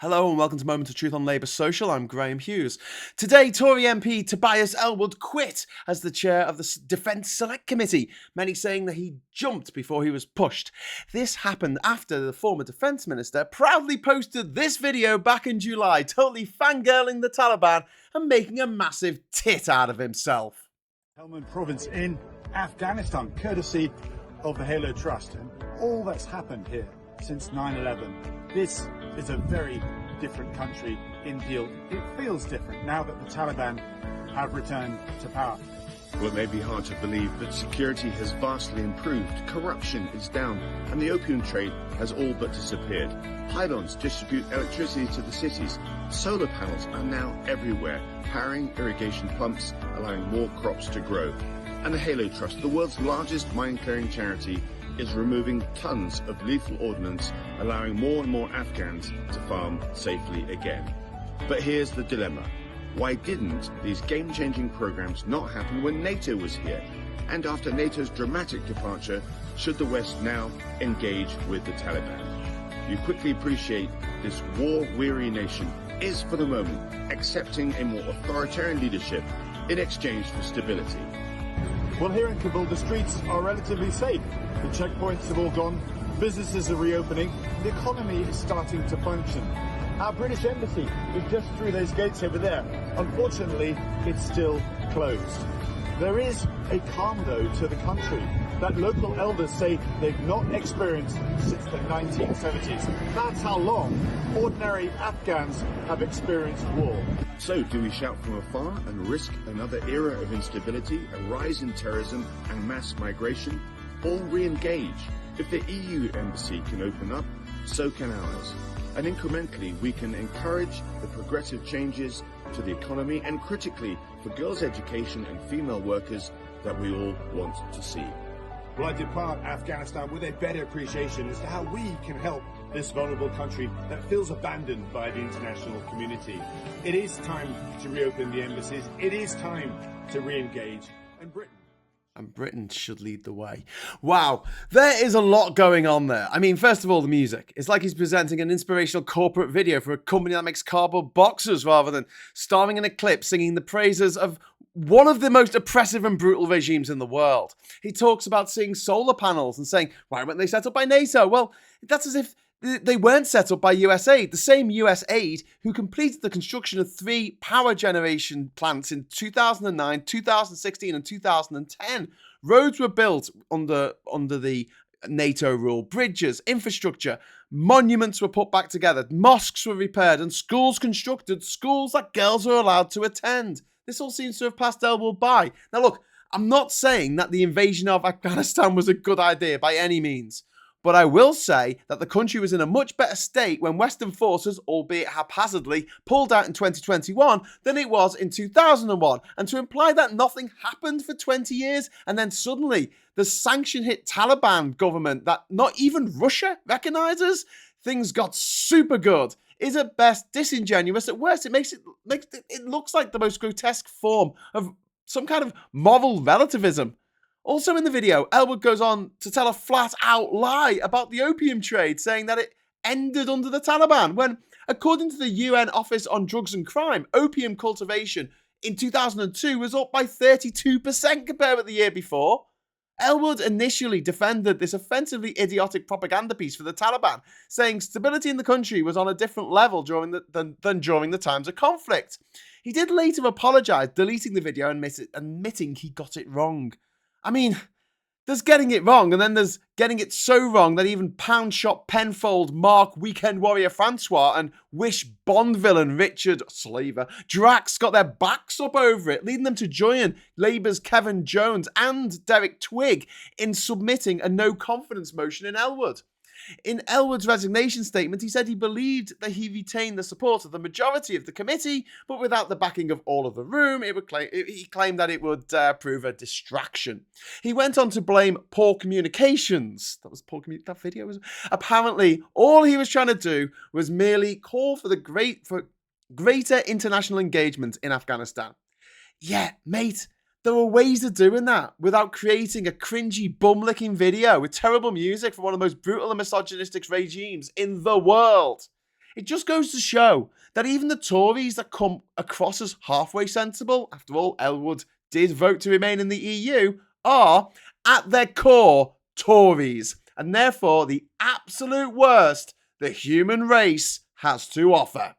Hello and welcome to Moment of Truth on Labour Social. I'm Graham Hughes. Today, Tory MP Tobias Ellwood quit as the chair of the Defence Select Committee, many saying that he jumped before he was pushed. This happened after the former Defence Minister proudly posted this video back in July, totally fangirling the Taliban and making a massive tit out of himself. Helmand province in Afghanistan, courtesy of the Halo Trust. And all that's happened here since 9/11. This is a very different country in deal. It feels different now that the Taliban have returned to power. Well, it may be hard to believe, but security has vastly improved, corruption is down, and the opium trade has all but disappeared. Pylons distribute electricity to the cities. Solar panels are now everywhere, powering irrigation pumps, allowing more crops to grow. And the Halo Trust, the world's largest mine-clearing charity, is removing tons of lethal ordnance, allowing more and more Afghans to farm safely again. But here's the dilemma. Why didn't these game-changing programs not happen when NATO was here? And after NATO's dramatic departure, should the West now engage with the Taliban? You quickly appreciate this war-weary nation is, for the moment, accepting a more authoritarian leadership in exchange for stability. Well, here in Kabul, the streets are relatively safe. The checkpoints have all gone, businesses are reopening, the economy is starting to function. Our British embassy is just through those gates over there. Unfortunately, it's still closed. There is a calm, though, to the country that local elders say they've not experienced since the 1970s. That's how long ordinary Afghans have experienced war. So, do we shout from afar and risk another era of instability, a rise in terrorism and mass migration? Or re-engage? If the EU embassy can open up, so can ours. And incrementally, we can encourage the progressive changes to the economy and critically for girls' education and female workers that we all want to see. Well, I depart Afghanistan with a better appreciation as to how we can help this vulnerable country that feels abandoned by the international community. It is time to reopen the embassies. It is time to re-engage. And Britain should lead the way. Wow, there is a lot going on there. I mean, first of all, the music. It's like he's presenting an inspirational corporate video for a company that makes cardboard boxes rather than starring in a clip singing the praises of one of the most oppressive and brutal regimes in the world. He talks about seeing solar panels and saying, why weren't they set up by NATO? Well, that's as if they weren't set up by US aid. The same US aid who completed the construction of 3 power generation plants in 2009, 2016 and 2010. Roads were built under the NATO rule. Bridges, infrastructure, monuments were put back together. Mosques were repaired and schools constructed. Schools that girls are allowed to attend. This all seems to have passed Ellwood by. Now look, I'm not saying that the invasion of Afghanistan was a good idea by any means. But I will say that the country was in a much better state when Western forces, albeit haphazardly, pulled out in 2021 than it was in 2001. And to imply that nothing happened for 20 years and then suddenly the sanction-hit Taliban government that not even Russia recognises, things got super good, is at best disingenuous. At worst, it looks like the most grotesque form of some kind of moral relativism. Also in the video, Ellwood goes on to tell a flat-out lie about the opium trade, saying that it ended under the Taliban, when, according to the UN Office on Drugs and Crime, opium cultivation in 2002 was up by 32% compared with the year before. Ellwood initially defended this offensively idiotic propaganda piece for the Taliban, saying stability in the country was on a different level than during the times of conflict. He did later apologise, deleting the video and admitting he got it wrong. I mean, there's getting it wrong, and then there's getting it so wrong that even Pound Shop Penfold, Mark Weekend Warrior Francois, and Wish Bond villain Richard Slaver Drax got their backs up over it, leading them to join Labour's Kevin Jones and Derek Twigg in submitting a no-confidence motion in Ellwood. In Ellwood's resignation statement, he said he believed that he retained the support of the majority of the committee, but without the backing of all of the room, he claimed that it would prove a distraction. He went on to blame poor communications. That video was apparently all he was trying to do was merely call for greater international engagement in Afghanistan. Yeah, mate, There are ways of doing that without creating a cringy bum-licking video with terrible music from one of the most brutal and misogynistic regimes in the world. It just goes to show that even the Tories that come across as halfway sensible, after all, Elwood did vote to remain in the EU, are, at their core, Tories, and therefore the absolute worst the human race has to offer.